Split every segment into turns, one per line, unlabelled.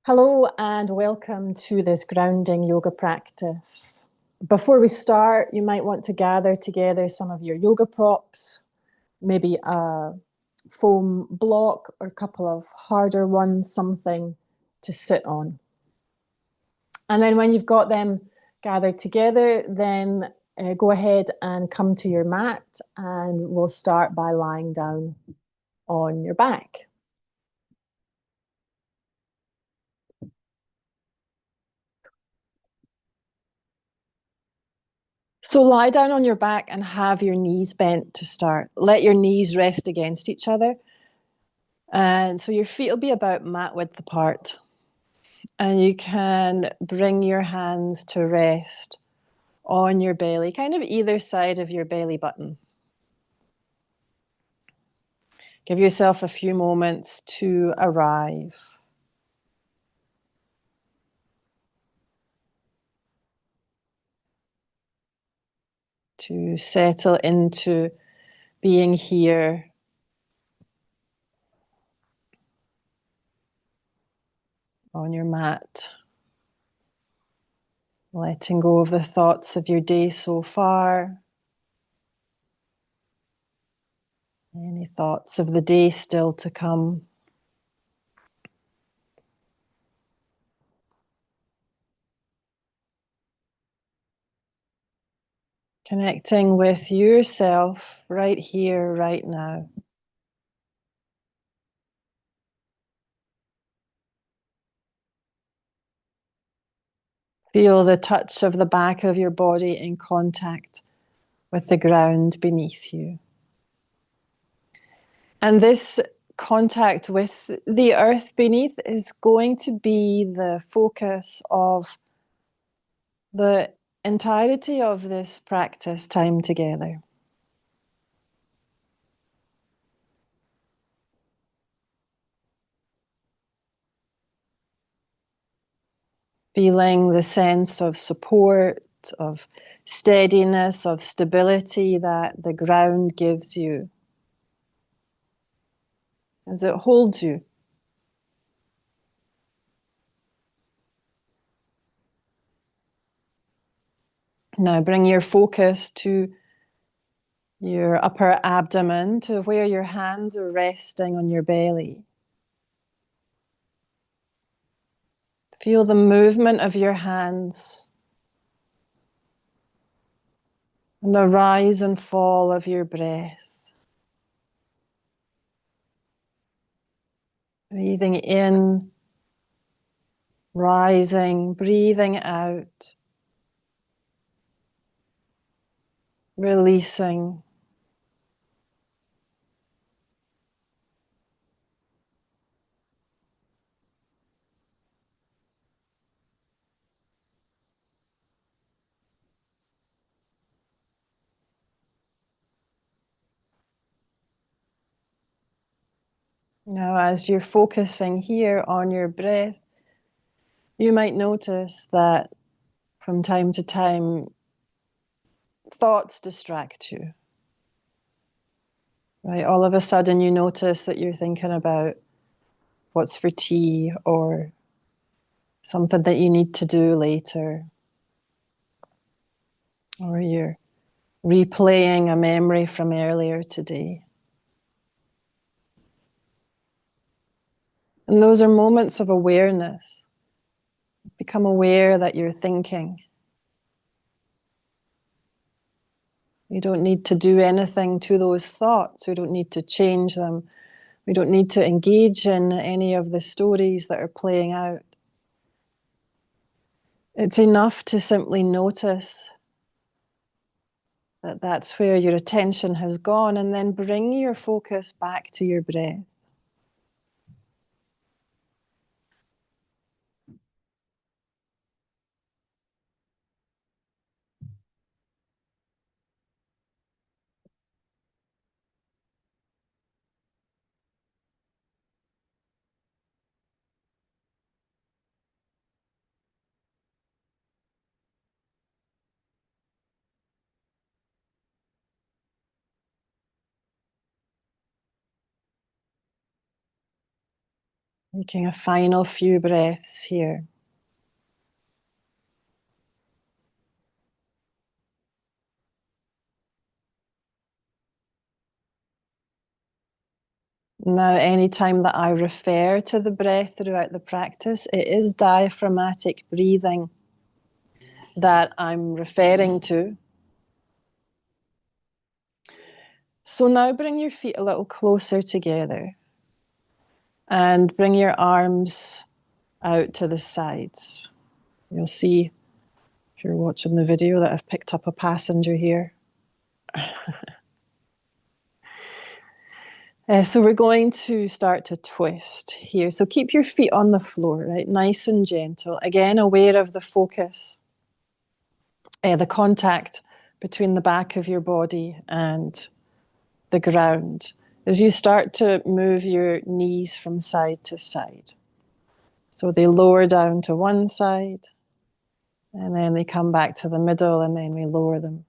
Hello and welcome to this grounding yoga practice. Before we start, you might want to gather together some of your yoga props, maybe a foam block or a couple of harder ones, something to sit on. And then when you've got them gathered together, then go ahead and come to your mat, and we'll start by lying down on your back. So lie down on your back and have your knees bent to start. Let your knees rest against each other. And so your feet will be about mat width apart. And you can bring your hands to rest on your belly, kind of either side of your belly button. Give yourself a few moments to arrive. To settle into being here. On your mat. Letting go of the thoughts of your day so far. Any thoughts of the day still to come? Connecting with yourself right here, right now. Feel the touch of the back of your body in contact with the ground beneath you. And this contact with the earth beneath is going to be the focus of the entirety of this practice time together. Feeling the sense of support, of steadiness, of stability that the ground gives you as it holds you. Now bring your focus to your upper abdomen, to where your hands are resting on your belly. Feel the movement of your hands and the rise and fall of your breath. Breathing in, rising, breathing out, releasing. Now, as you're focusing here on your breath, you might notice that from time to time, thoughts distract you. Right? All of a sudden, you notice that you're thinking about what's for tea or something that you need to do later. Or you're replaying a memory from earlier today. And those are moments of awareness. Become aware that you're thinking. You don't need to do anything to those thoughts. We don't need to change them. We don't need to engage in any of the stories that are playing out. It's enough to simply notice that that's where your attention has gone, and then bring your focus back to your breath. Taking a final few breaths here. Now, anytime that I refer to the breath throughout the practice, it is diaphragmatic breathing that I'm referring to. So now bring your feet a little closer together and bring your arms out to the sides. You'll see, if you're watching the video, that I've picked up a passenger here. So we're going to start to twist here. So keep your feet on the floor, right? Nice and gentle. Again, aware of the focus, the contact between the back of your body and the ground as you start to move your knees from side to side. So they lower down to one side, and then they come back to the middle, and then we lower them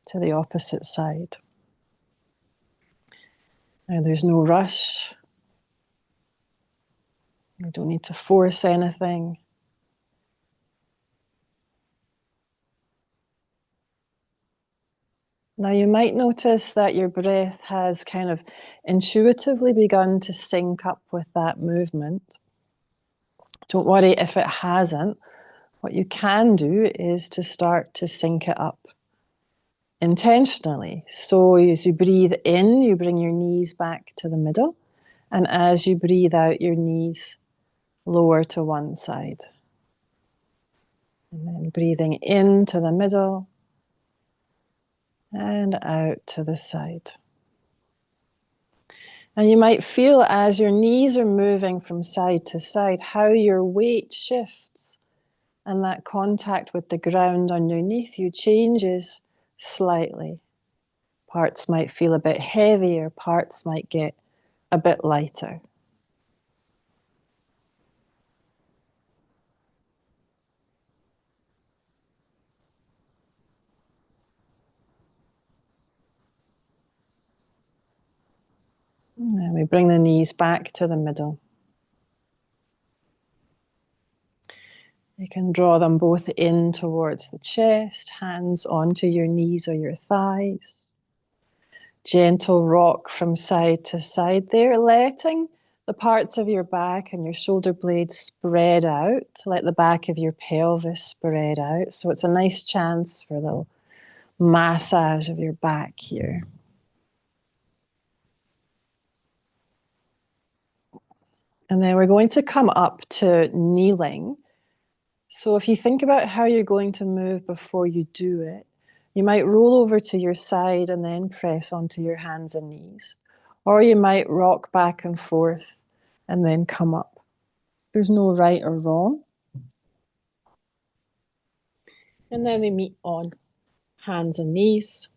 to the opposite side. Now there's no rush. We don't need to force anything. Now you might notice that your breath has kind of intuitively begun to sync up with that movement. Don't worry if it hasn't. What you can do is to start to sync it up intentionally. So as you breathe in, you bring your knees back to the middle. And as you breathe out, your knees lower to one side. And then breathing into the middle and out to the side. And you might feel as your knees are moving from side to side, how your weight shifts and that contact with the ground underneath you changes slightly. Parts might feel a bit heavier, parts might get a bit lighter. And we bring the knees back to the middle. You can draw them both in towards the chest, hands onto your knees or your thighs. Gentle rock from side to side there, letting the parts of your back and your shoulder blades spread out. Let the back of your pelvis spread out. So it's a nice chance for a little massage of your back here. And then we're going to come up to kneeling. So if you think about how you're going to move before you do it, you might roll over to your side and then press onto your hands and knees. Or you might rock back and forth and then come up. There's no right or wrong. And then we meet on hands and knees.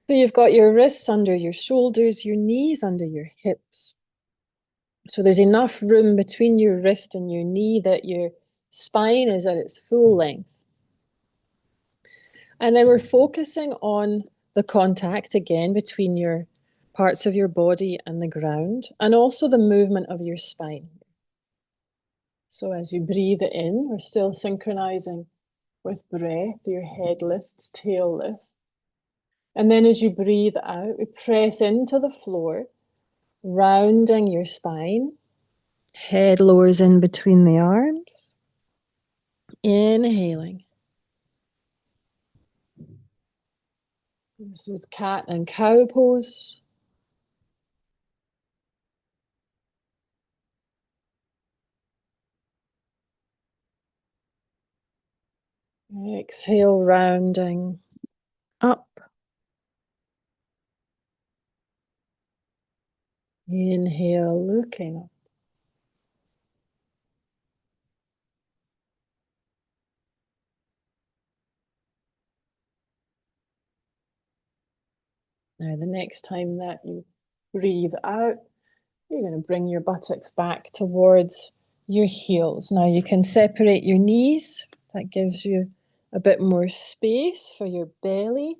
So you've got your wrists under your shoulders, your knees under your hips. So there's enough room between your wrist and your knee that your spine is at its full length. And then we're focusing on the contact again between your parts of your body and the ground, and also the movement of your spine. So as you breathe in, we're still synchronizing with breath. Your head lifts, tail lifts. And then as you breathe out, we press into the floor, rounding your spine. Head lowers in between the arms. Inhaling. This is cat and cow pose. Exhale, rounding up. Inhale, looking up. Now, the next time that you breathe out, you're going to bring your buttocks back towards your heels. Now, you can separate your knees. That gives you a bit more space for your belly.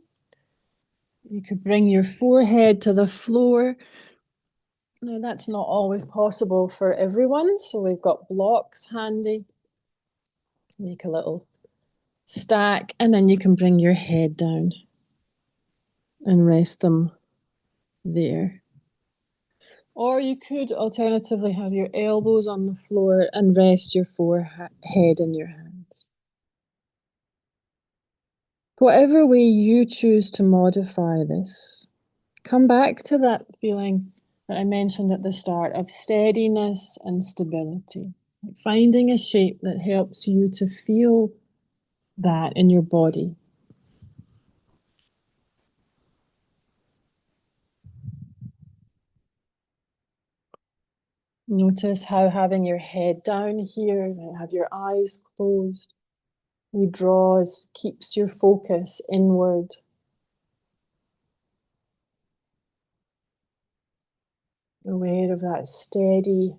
You could bring your forehead to the floor. Now, that's not always possible for everyone, so we've got blocks handy. Make a little stack, and then you can bring your head down and rest them there. Or you could alternatively have your elbows on the floor and rest your forehead in your hands. Whatever way you choose to modify this, come back to that feeling that I mentioned at the start of steadiness and stability. Finding a shape that helps you to feel that in your body. Notice how having your head down here, have your eyes closed, withdraws, keeps your focus inward. Aware of that steady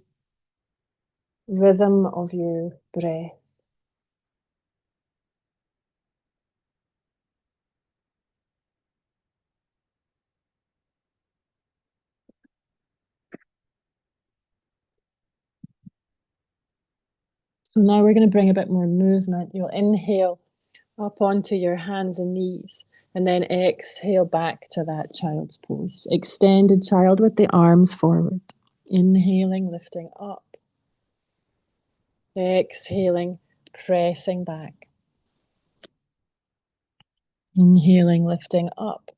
rhythm of your breath. So now we're going to bring a bit more movement. You'll inhale up onto your hands and knees, and then exhale back to that child's pose. Extended child with the arms forward. Inhaling, lifting up. Exhaling, pressing back. Inhaling, lifting up.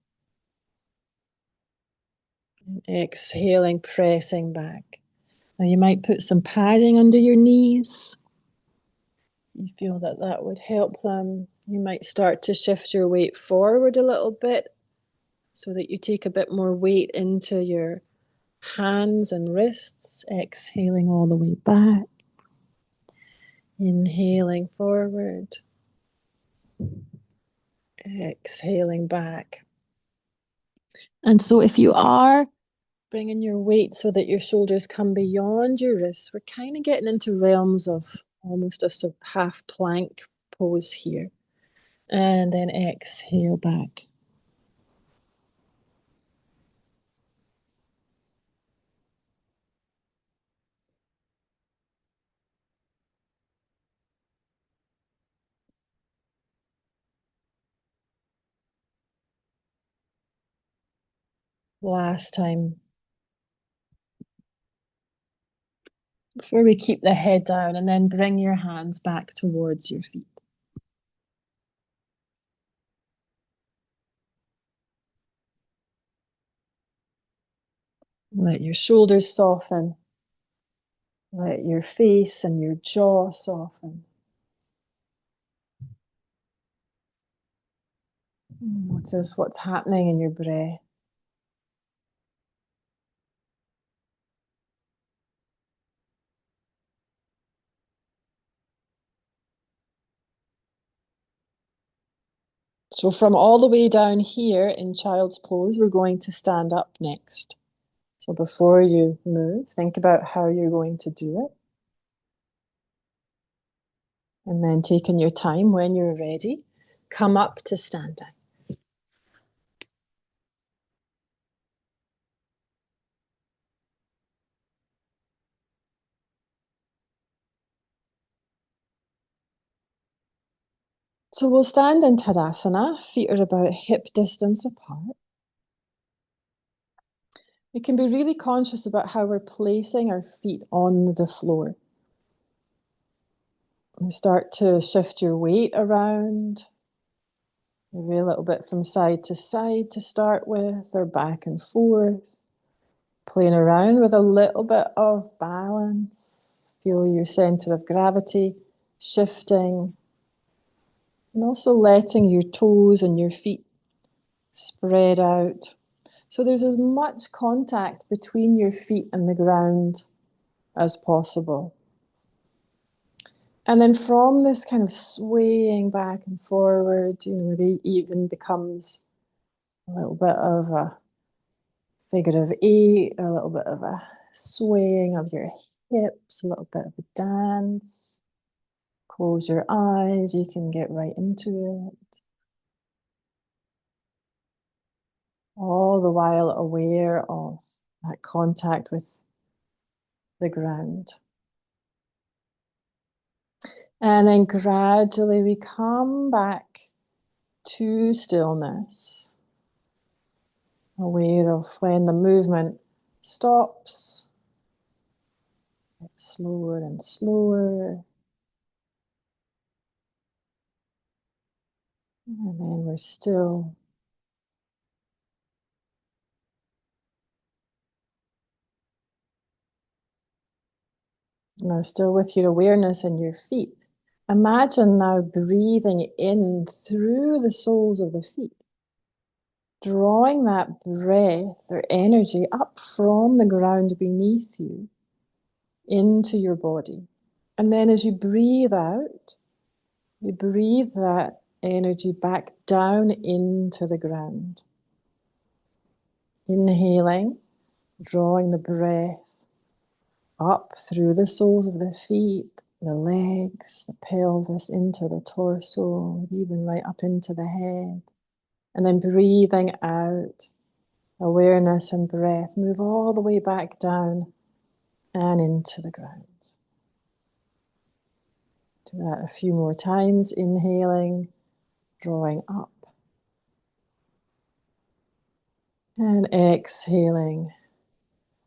Exhaling, pressing back. Now you might put some padding under your knees. You feel that that would help them. You might start to shift your weight forward a little bit so that you take a bit more weight into your hands and wrists. Exhaling all the way back. Inhaling forward. Exhaling back. And so if you are bringing your weight so that your shoulders come beyond your wrists, we're kind of getting into realms of almost a sort of half plank pose here. And then exhale back. Last time. Before we keep the head down, and then bring your hands back towards your feet. Let your shoulders soften. Let your face and your jaw soften. Notice what's happening in your breath. So from all the way down here in child's pose, we're going to stand up next. So before you move, think about how you're going to do it. And then taking your time when you're ready, come up to standing. So we'll stand in Tadasana, feet are about hip distance apart. We can be really conscious about how we're placing our feet on the floor. You start to shift your weight around, maybe a little bit from side to start with, or back and forth. Playing around with a little bit of balance. Feel your center of gravity shifting. And also letting your toes and your feet spread out. So there's as much contact between your feet and the ground as possible. And then from this kind of swaying back and forward, maybe even becomes a little bit of a figure of eight, a little bit of a swaying of your hips, a little bit of a dance. Close your eyes, you can get right into it. all the while aware of that contact with the ground. And then gradually we come back to stillness, aware of when the movement stops, it's slower and slower. And then we're still. Now, still with your awareness in your feet. Imagine now breathing in through the soles of the feet, drawing that breath or energy up from the ground beneath you into your body. And then as you breathe out, you breathe that energy back down into the ground. Inhaling, drawing the breath up through the soles of the feet, the legs, the pelvis, into the torso, even right up into the head. And then breathing out, awareness and breath move all the way back down and into the ground. Do that a few more times, inhaling, drawing up, and exhaling,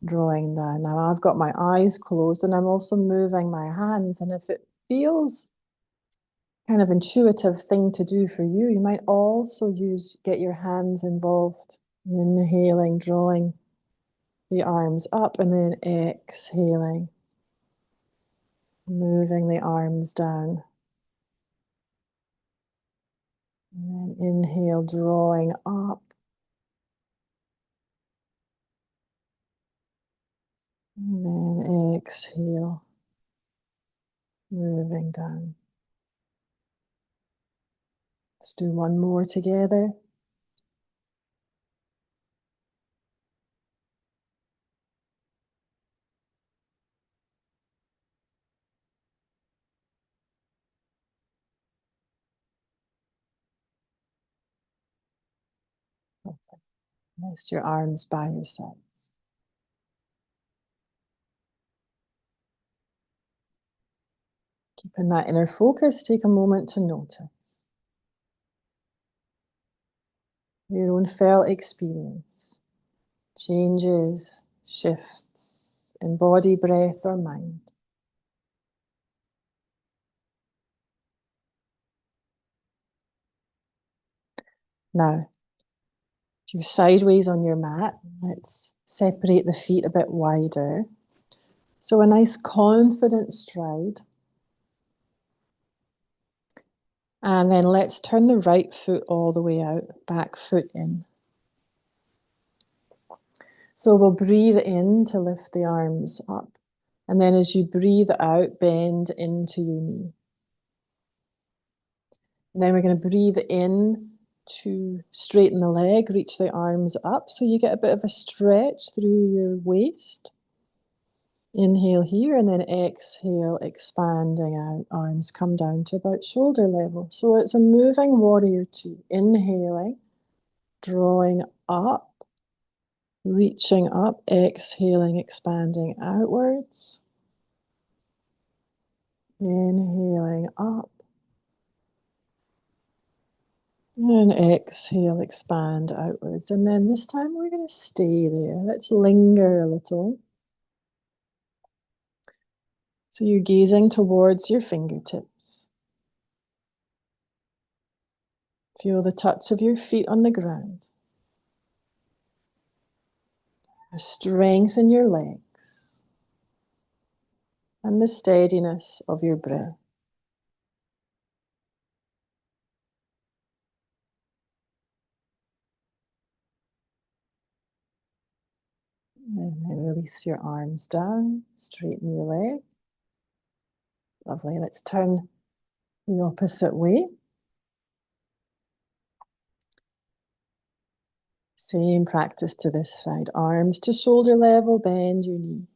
drawing down. Now I've got my eyes closed and I'm also moving my hands, and if it feels kind of intuitive thing to do for you, you might also get your hands involved. Inhaling, drawing the arms up, and then exhaling, moving the arms down. And then inhale, drawing up. And then exhale, moving down. Let's do one more together. Rest your arms by your sides. Keeping that inner focus, take a moment to notice your own felt experience, changes, shifts in body, breath, or mind. Now, if you're sideways on your mat, let's separate the feet a bit wider. So a nice confident stride. And then let's turn the right foot all the way out, back foot in. So we'll breathe in to lift the arms up. And then as you breathe out, bend into your knee. And then we're going to breathe in to straighten the leg, reach the arms up. So you get a bit of a stretch through your waist. Inhale here, and then exhale, expanding out. Arms come down to about shoulder level. So it's a moving warrior two. Inhaling, drawing up, reaching up, exhaling, expanding outwards. Inhaling up. And exhale, expand outwards. And then this time we're going to stay there. Let's linger a little. So you're gazing towards your fingertips. Feel the touch of your feet on the ground. The strength in your legs. And the steadiness of your breath. And then release your arms down, straighten your leg. Lovely. Let's turn the opposite way. Same practice to this side. Arms to shoulder level, bend your knee.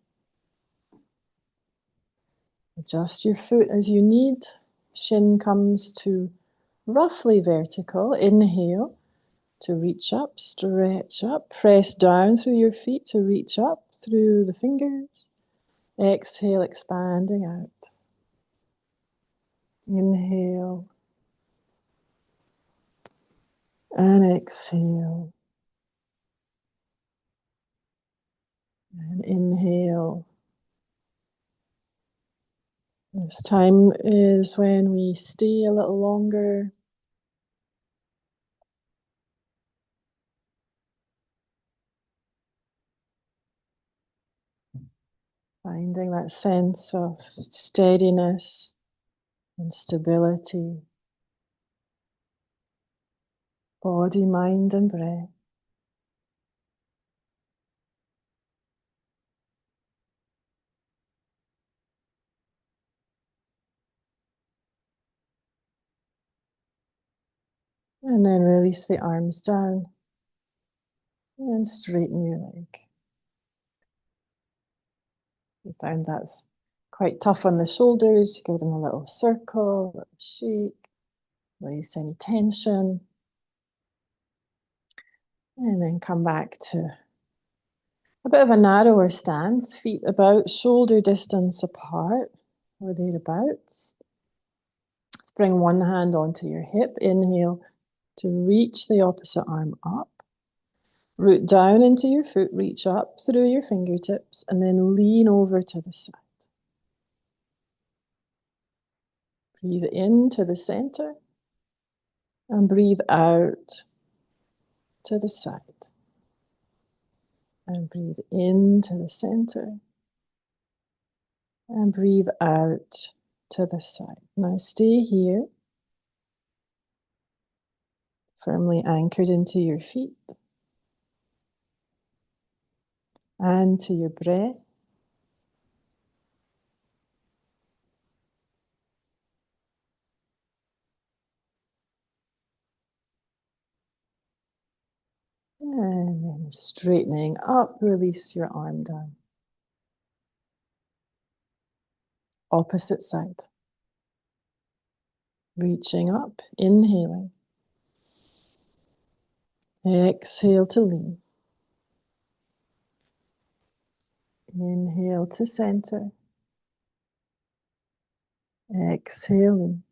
Adjust your foot as you need. Shin comes to roughly vertical. Inhale. to reach up, stretch up, press down through your feet to reach up through the fingers. Exhale, expanding out. Inhale and exhale. And inhale. This time is when we stay a little longer. Finding that sense of steadiness and stability. Body, mind, and breath. And then release the arms down and straighten your leg. You found that's quite tough on the shoulders. Give them a little circle, a little shake, release any tension. And then come back to a bit of a narrower stance, feet about shoulder distance apart or thereabouts. Let's bring one hand onto your hip. Inhale to reach the opposite arm up. Root down into your foot, reach up through your fingertips, and then lean over to the side. Breathe into the center and breathe out to the side. And breathe into the center and breathe out to the side. Now stay here, firmly anchored into your feet and to your breath. And then straightening up, release your arm down. Opposite side. Reaching up, inhaling. Exhale to lean. Inhale to center. Exhaling.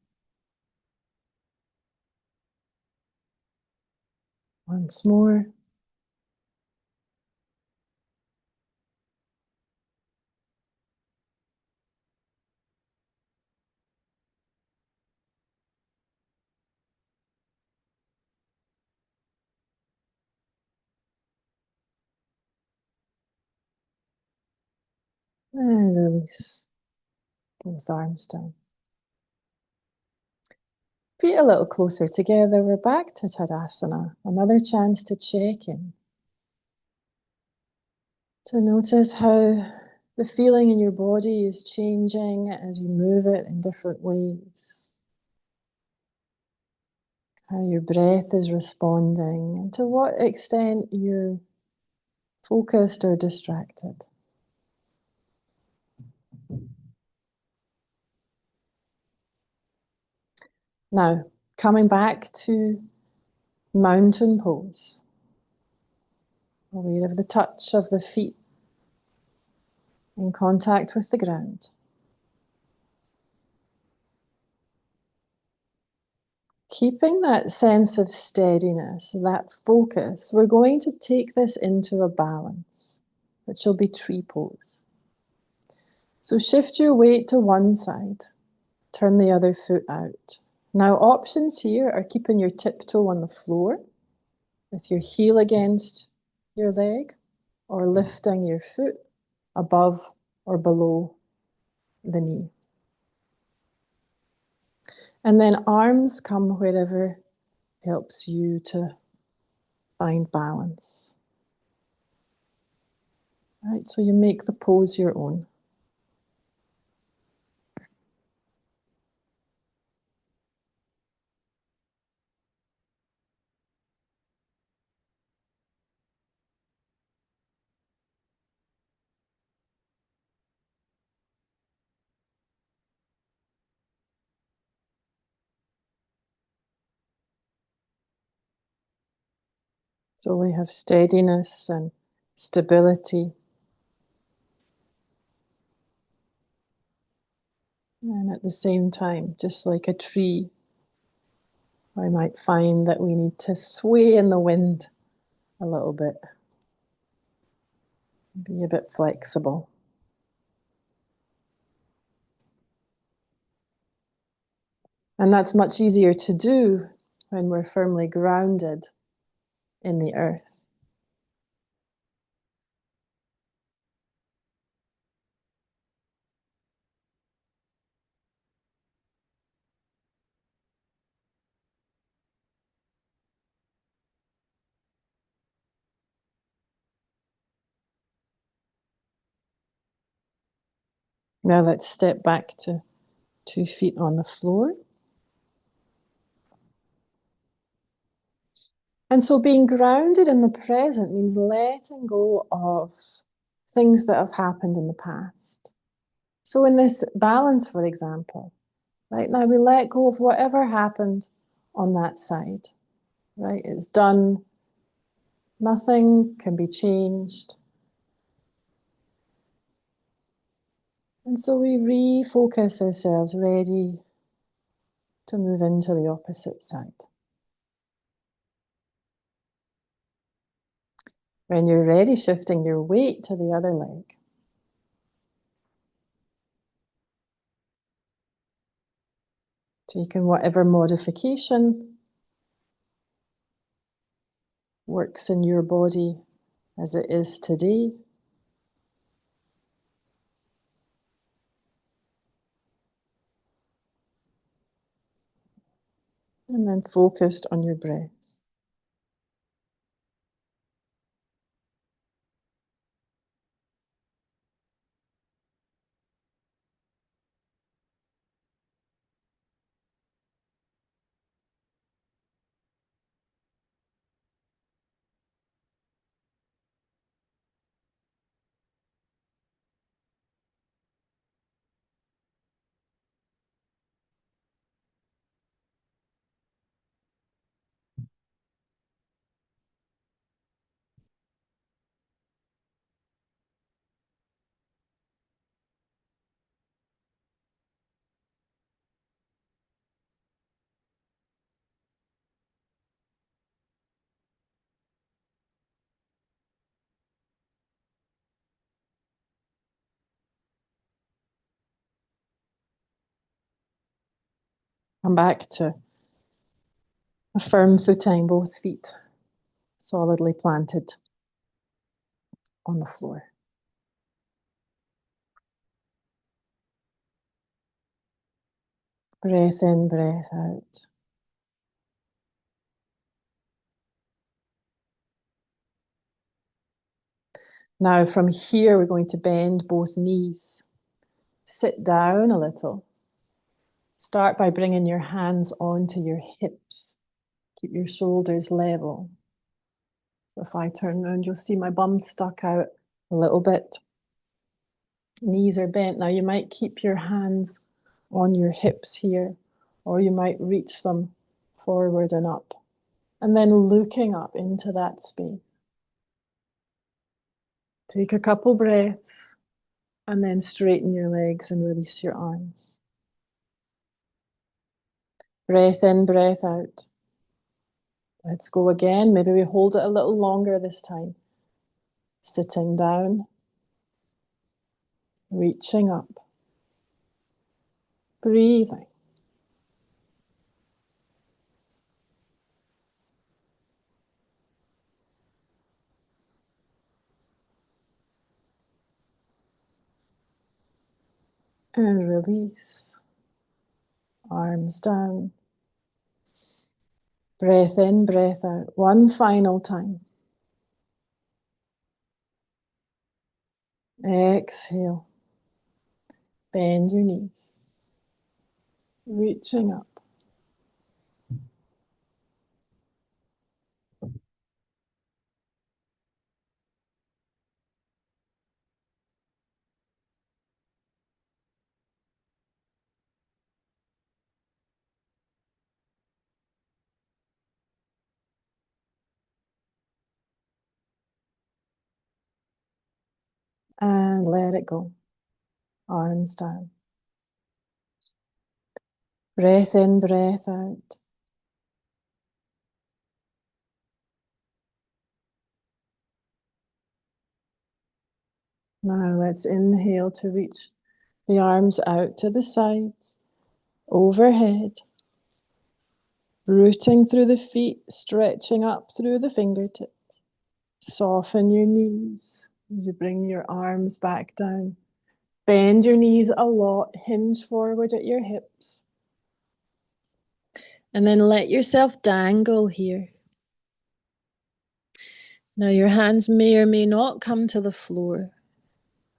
Once more. And release both arms down. Feet a little closer together. We're back to Tadasana. Another chance to check in. To notice how the feeling in your body is changing as you move it in different ways. How your breath is responding, and to what extent you're focused or distracted. Now, coming back to mountain pose. Aware of the touch of the feet in contact with the ground. Keeping that sense of steadiness, that focus, we're going to take this into a balance, which will be tree pose. So shift your weight to one side, turn the other foot out. Now options here are keeping your tiptoe on the floor with your heel against your leg, or lifting your foot above or below the knee. And then arms come wherever helps you to find balance. Right, so you make the pose your own. So we have steadiness and stability. And at the same time, just like a tree, I might find that we need to sway in the wind a little bit, be a bit flexible. And that's much easier to do when we're firmly grounded in the earth. Now let's step back to 2 feet on the floor. And so being grounded in the present means letting go of things that have happened in the past. So in this balance, for example, right now we let go of whatever happened on that side, right? It's done. Nothing can be changed. And so we refocus ourselves, ready to move into the opposite side. When you're ready, shifting your weight to the other leg. Taking whatever modification works in your body as it is today. And then focused on your breath. Come back to a firm footing, both feet solidly planted on the floor. Breath in, breath out. Now from here, we're going to bend both knees. Sit down a little. Start by bringing your hands onto your hips. Keep your shoulders level. So if I turn around, you'll see my bum stuck out a little bit. Knees are bent. Now you might keep your hands on your hips here, or you might reach them forward and up. And then looking up into that space. Take a couple breaths and then straighten your legs and release your arms. Breath in, breath out. Let's go again. Maybe we hold it a little longer this time. Sitting down, reaching up, breathing. And release. Arms down. Breath in, breath out. One final time. Exhale. Bend your knees. Reaching up. let it go. Arms down. Breath in, breath out. Now let's inhale to reach the arms out to the sides, overhead, rooting through the feet, stretching up through the fingertips. Soften your knees as you bring your arms back down. Bend your knees a lot, hinge forward at your hips. And then let yourself dangle here. Now your hands may or may not come to the floor.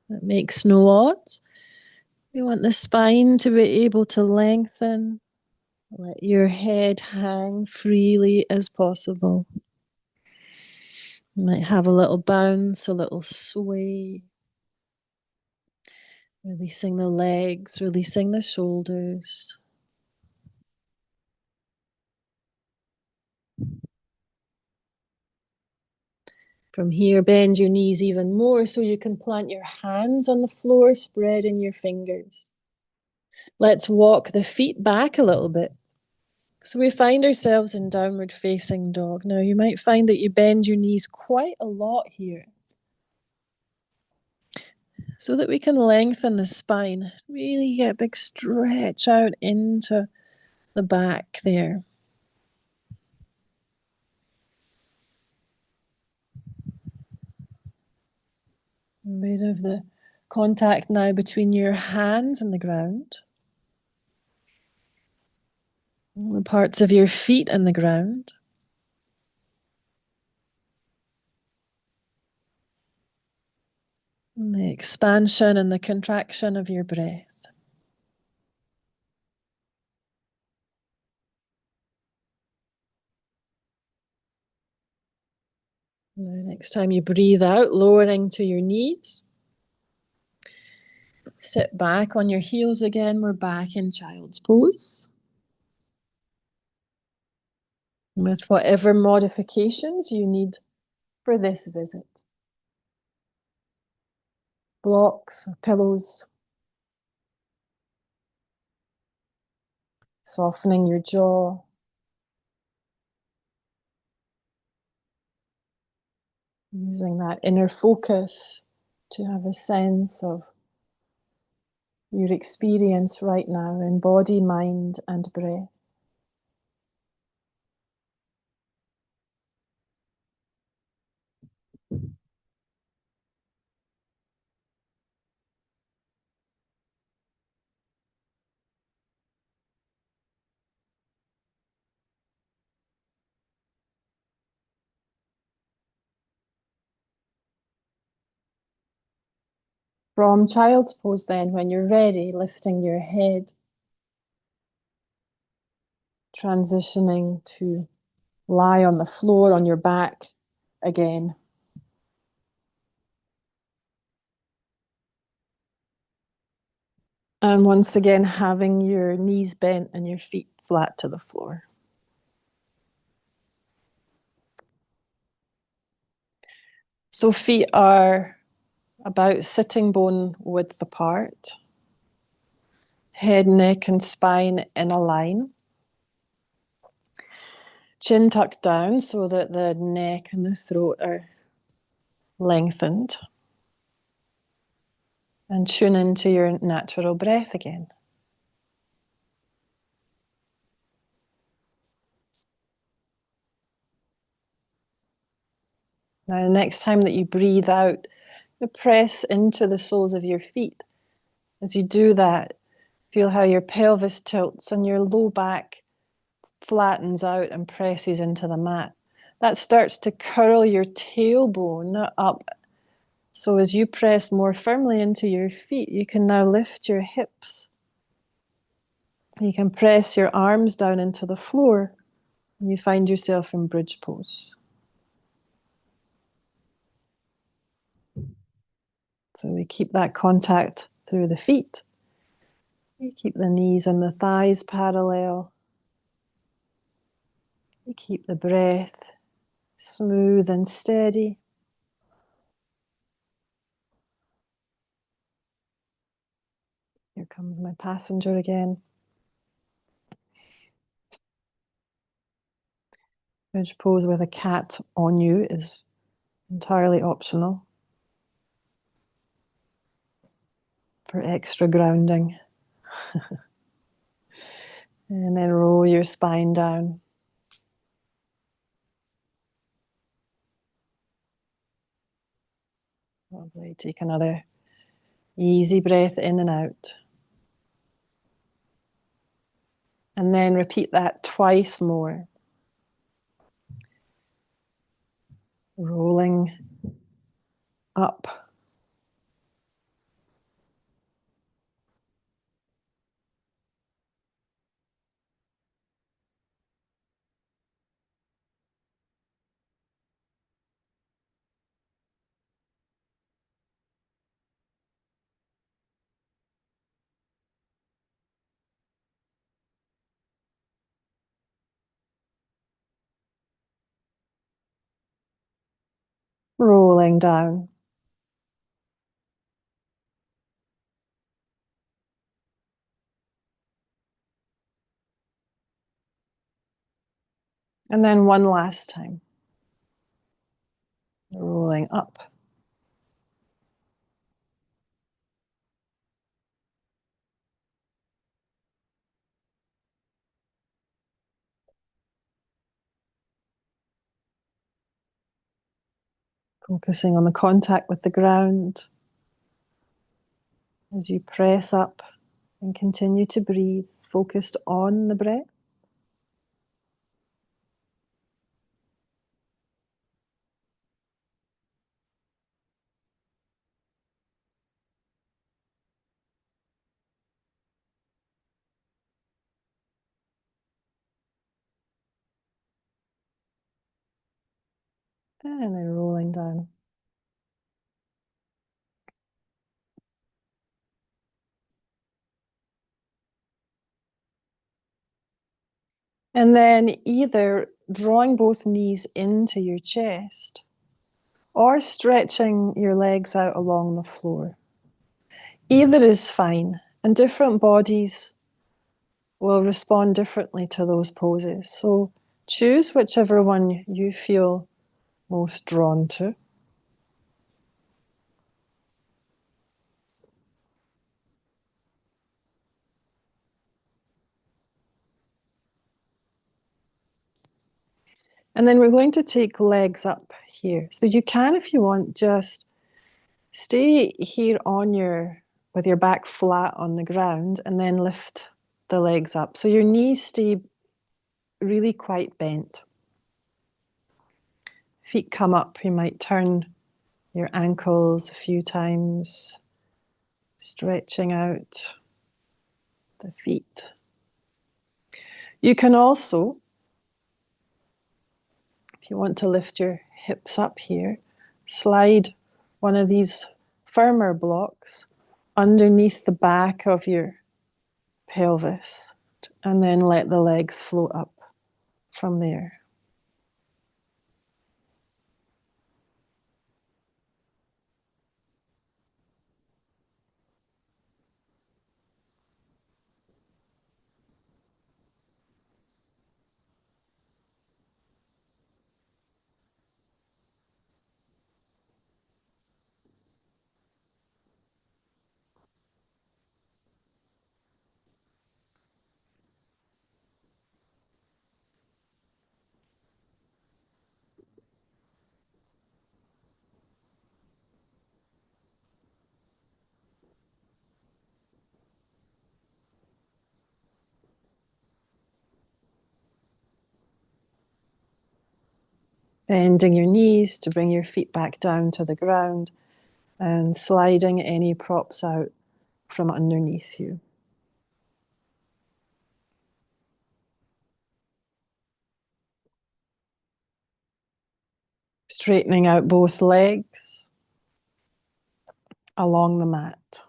That makes no odds. We want the spine to be able to lengthen. Let your head hang freely as possible. You might have a little bounce, a little sway. Releasing the legs, releasing the shoulders. From here, bend your knees even more so you can plant your hands on the floor, spreading your fingers. Let's walk the feet back a little bit. So we find ourselves in downward facing dog. Now you might find that you bend your knees quite a lot here, so that we can lengthen the spine, really get a big stretch out into the back there. Rid of the contact now between your hands and the ground. The parts of your feet and the ground. And the expansion and the contraction of your breath. Now, next time you breathe out, lowering to your knees. Sit back on your heels again. We're back in child's pose. With whatever modifications you need for this visit. Blocks or pillows. Softening your jaw. Using that inner focus to have a sense of your experience right now in body, mind, and breath. From child's pose then, when you're ready, lifting your head, transitioning to lie on the floor on your back again. And once again, having your knees bent and your feet flat to the floor. So feet are about sitting bone width apart. Head, neck, and spine in a line. Chin tucked down so that the neck and the throat are lengthened. And tune into your natural breath again. Now, the next time that you breathe out, you press into the soles of your feet. As you do that, feel how your pelvis tilts and your low back flattens out and presses into the mat. That starts to curl your tailbone up. So as you press more firmly into your feet, you can now lift your hips. You can press your arms down into the floor, and you find yourself in bridge pose. So we keep that contact through the feet. We keep the knees and the thighs parallel. We keep the breath smooth and steady. comes my passenger again. Bridge pose with a cat on you is entirely optional for extra grounding. And then roll your spine down. Lovely. Take another easy breath in and out. And then repeat that twice more. Rolling up. Rolling down. And then one last time. Rolling up. Focusing on the contact with the ground as you press up and continue to breathe, focused on the breath. And then rolling down. And then either drawing both knees into your chest or stretching your legs out along the floor. Either is fine, and different bodies will respond differently to those poses. So choose whichever one you feel most drawn to. And then we're going to take legs up here. So you can, if you want, just stay here with your back flat on the ground and then lift the legs up. So your knees stay really quite bent. Feet come up. You might turn your ankles a few times, stretching out the feet. You can also, if you want to lift your hips up here, slide one of these firmer blocks underneath the back of your pelvis and then let the legs float up from there. Bending your knees to bring your feet back down to the ground and sliding any props out from underneath you. Straightening out both legs along the mat.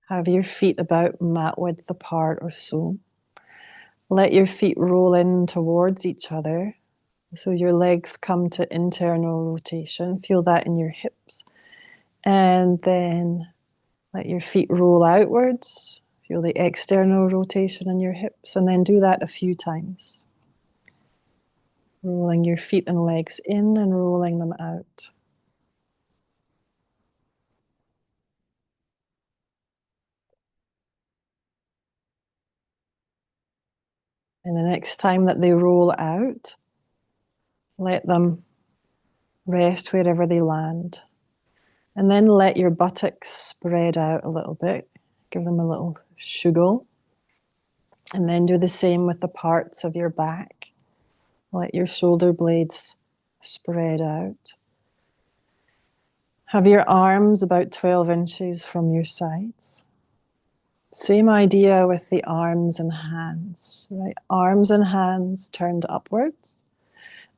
Have your feet about mat width apart or so. Let your feet roll in towards each other. So your legs come to internal rotation. Feel that in your hips. And then Let your feet roll outwards. Feel the external rotation in your hips, and then do that a few times. Rolling your feet and legs in and rolling them out. And the next time that they roll out, let them rest wherever they land. And then let your buttocks spread out a little bit. Give them a little shuggle. And then do the same with the parts of your back. Let your shoulder blades spread out. Have your arms about 12 inches from your sides. Same idea with the arms and hands, right? Arms and hands turned upwards.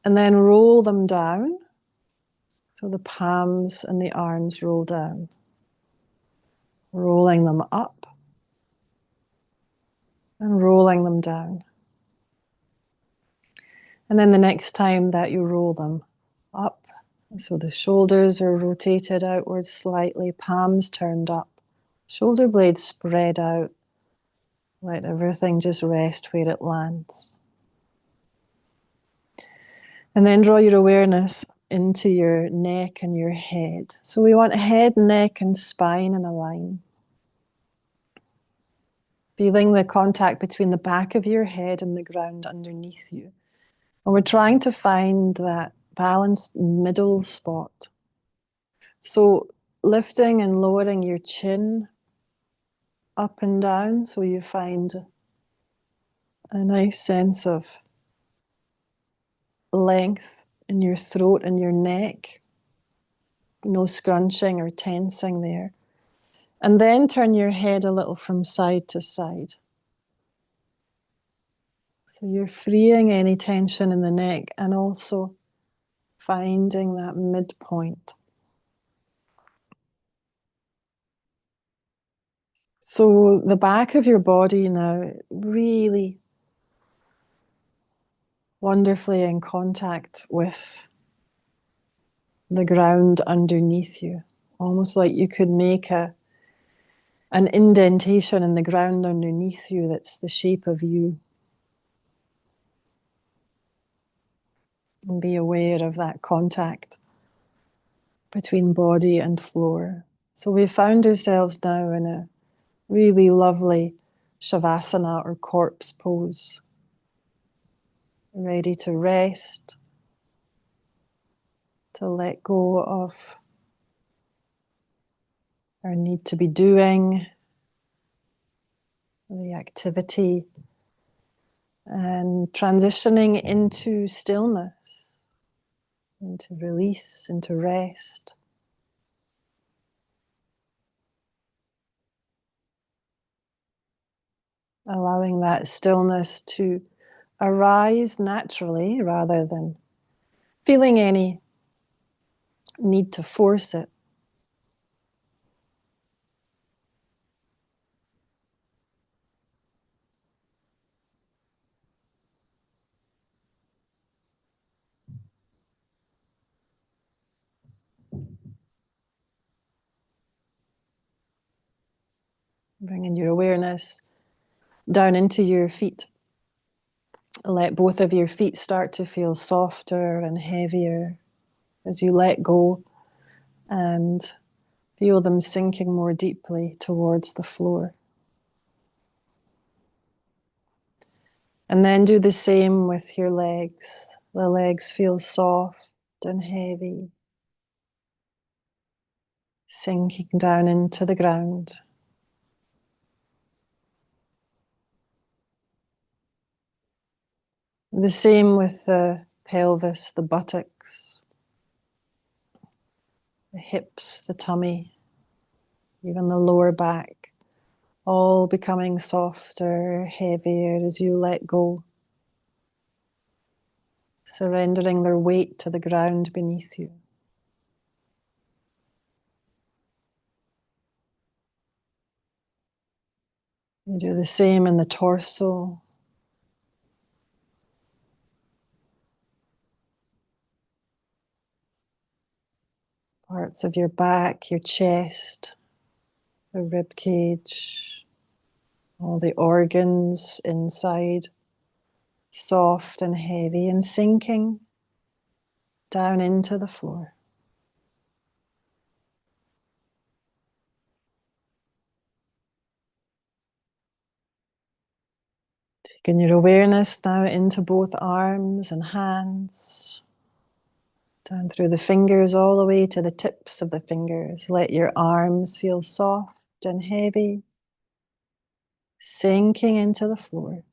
And then roll them down. So the palms and the arms roll down. Rolling them up. And rolling them down. And then the next time that you roll them up, so the shoulders are rotated outwards slightly, palms turned up, shoulder blades spread out, let everything just rest where it lands. And then draw your awareness into your neck and your head. So we want head, neck, and spine in a line. Feeling the contact between the back of your head and the ground underneath you. And we're trying to find that balanced middle spot. So lifting and lowering your chin up and down, so you find a nice sense of length in your throat and your neck. No scrunching or tensing there. And then turn your head a little from side to side. So you're freeing any tension in the neck and also finding that midpoint. So the back of your body now really wonderfully in contact with the ground underneath you. Almost like you could make an indentation in the ground underneath you that's the shape of you. And be aware of that contact between body and floor. So we found ourselves now in a really lovely Shavasana or corpse pose. Ready to rest, to let go of our need to be doing, the activity, and transitioning into stillness, into release, into rest. Allowing that stillness to arise naturally rather than feeling any need to force it. Bringing your awareness down into your feet. Let both of your feet start to feel softer and heavier as you let go and feel them sinking more deeply towards the floor. And then do the same with your legs. The legs feel soft and heavy, sinking down into the ground. The same with the pelvis, the buttocks, the hips, the tummy, even the lower back, all becoming softer, heavier as you let go, surrendering their weight to the ground beneath you. You do the same in the torso, parts of your back, your chest, the rib cage, all the organs inside, soft and heavy, and sinking down into the floor. Taking your awareness now into both arms and hands, down through the fingers all the way to the tips of the fingers. Let your arms feel soft and heavy, sinking into the floor.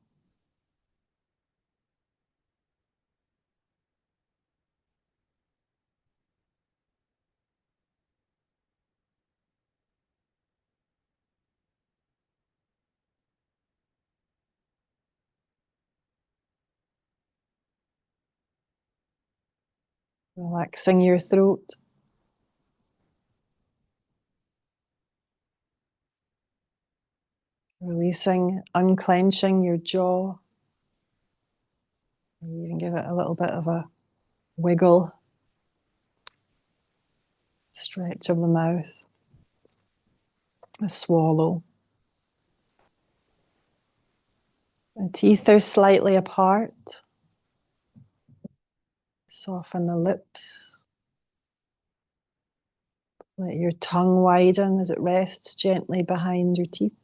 Relaxing your throat. Releasing, unclenching your jaw. You can give it a little bit of a wiggle. Stretch of the mouth. A swallow. The teeth are slightly apart. Soften the lips. Let your tongue widen as it rests gently behind your teeth.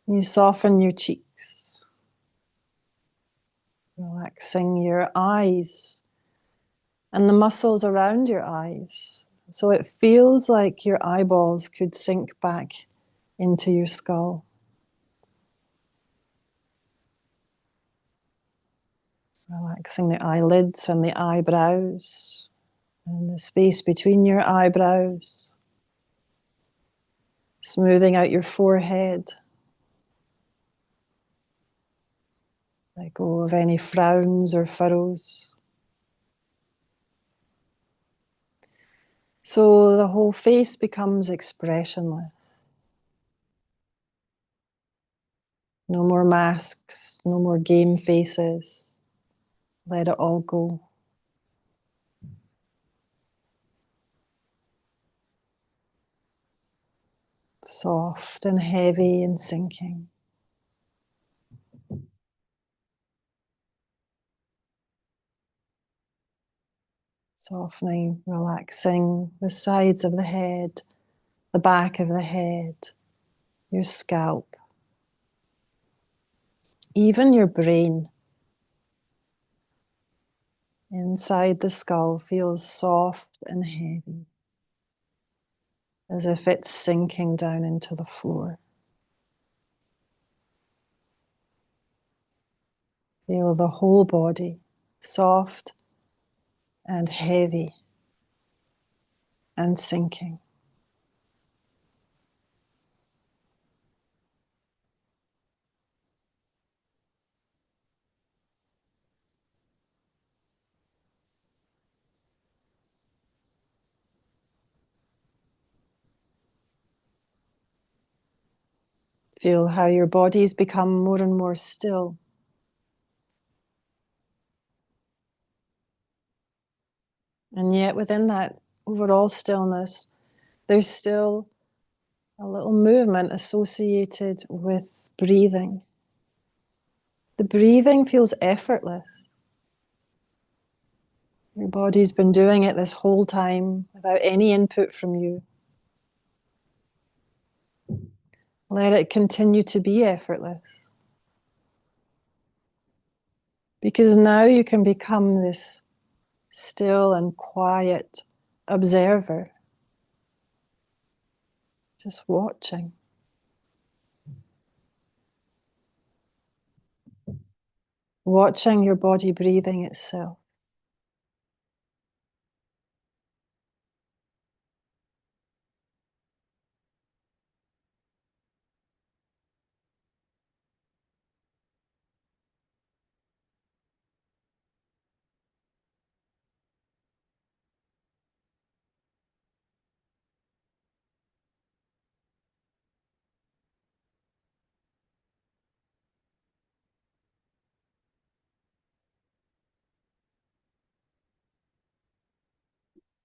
You soften your cheeks. Relaxing your eyes and the muscles around your eyes. So it feels like your eyeballs could sink back into your skull. Relaxing the eyelids and the eyebrows and the space between your eyebrows. Smoothing out your forehead. Let go of any frowns or furrows. So the whole face becomes expressionless. No more masks, no more game faces. Let it all go. Soft and heavy and sinking. Softening, relaxing the sides of the head, the back of the head, your scalp, even your brain. Inside the skull feels soft and heavy, as if it's sinking down into the floor. Feel the whole body, soft and heavy and sinking. Feel how your bodies become more and more still. And yet within that overall stillness, there's still a little movement associated with breathing. The breathing feels effortless. Your body's been doing it this whole time without any input from you. Let it continue to be effortless. Because now you can become this still and quiet observer, just watching. Watching your body breathing itself.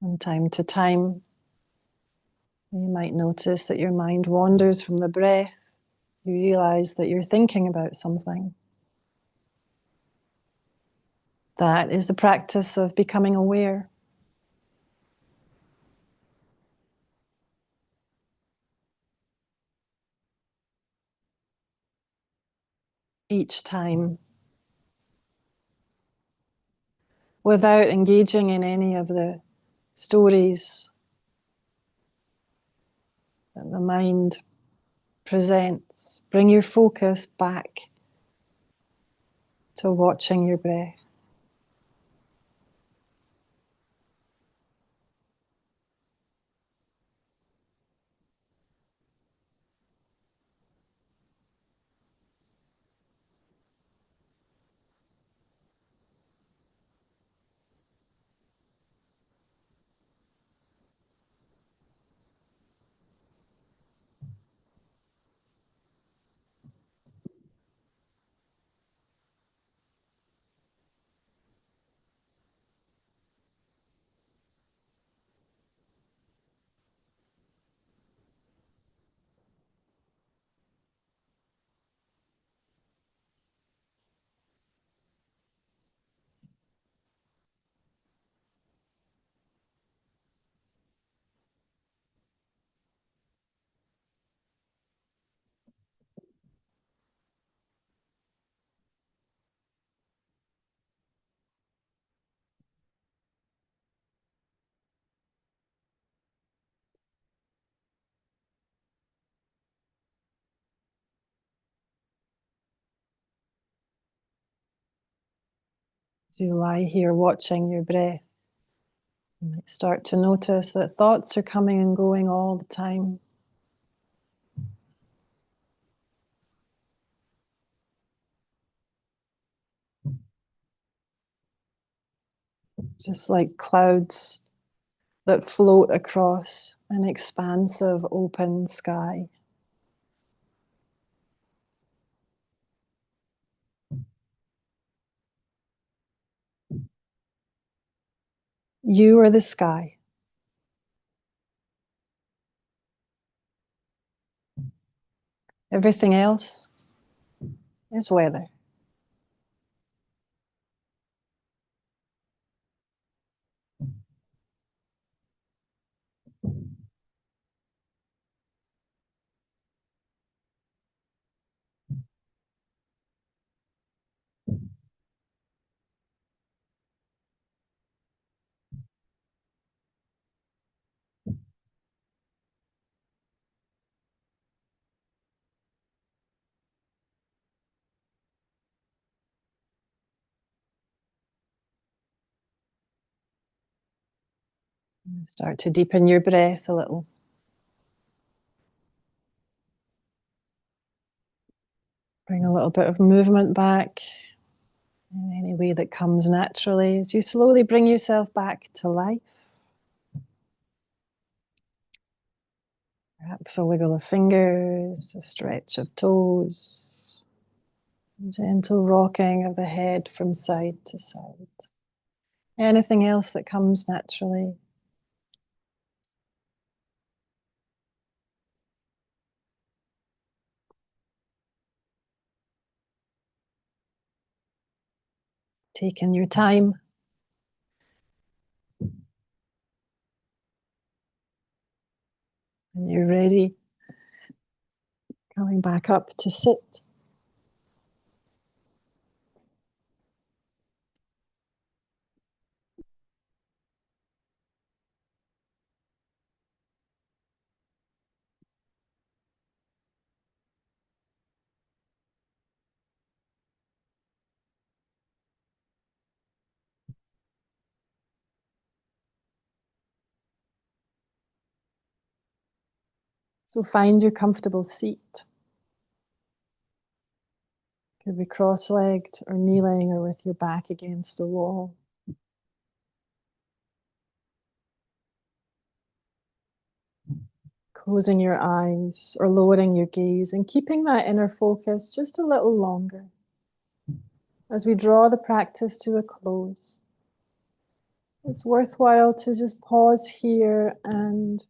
From time to time, You might notice that your mind wanders from the breath. You realize that you're thinking about something. That is the practice of becoming aware. Each time, without engaging in any of the stories that the mind presents, bring your focus back to watching your breath. As you lie here watching your breath, you might start to notice that thoughts are coming and going all the time. Just like clouds that float across an expansive open sky. You are the sky. Everything else is weather. Start to deepen your breath a little. Bring a little bit of movement back in any way that comes naturally as you slowly bring yourself back to life. Perhaps a wiggle of fingers, a stretch of toes, a gentle rocking of the head from side to side. Anything else that comes naturally. Taking your time. When you're ready, coming back up to sit. So find your comfortable seat. Could be cross-legged or kneeling or with your back against the wall. Closing your eyes or lowering your gaze and keeping that inner focus just a little longer. As we draw the practice to a close, it's worthwhile to just pause here and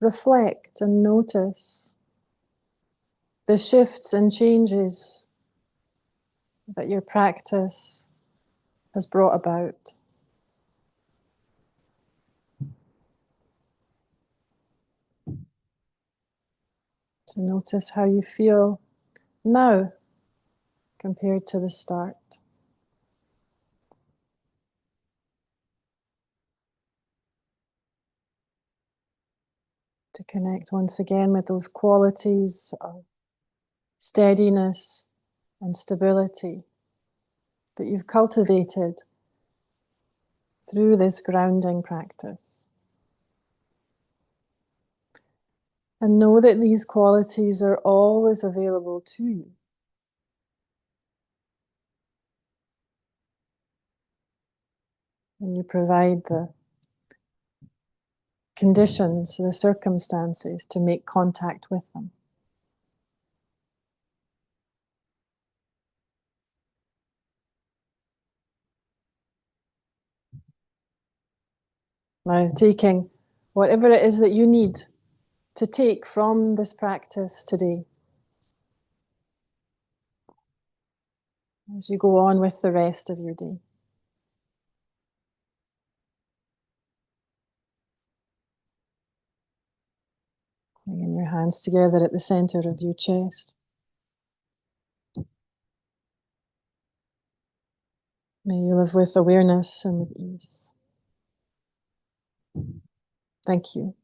reflect and notice the shifts and changes that your practice has brought about. To notice how you feel now compared to the start. To connect once again with those qualities of steadiness and stability that you've cultivated through this grounding practice. And know that these qualities are always available to you. And you provide the conditions, the circumstances to make contact with them. Now, taking whatever it is that you need to take from this practice today, as you go on with the rest of your day. Bringing your hands together at the center of your chest. May you live with awareness and with ease. Thank you.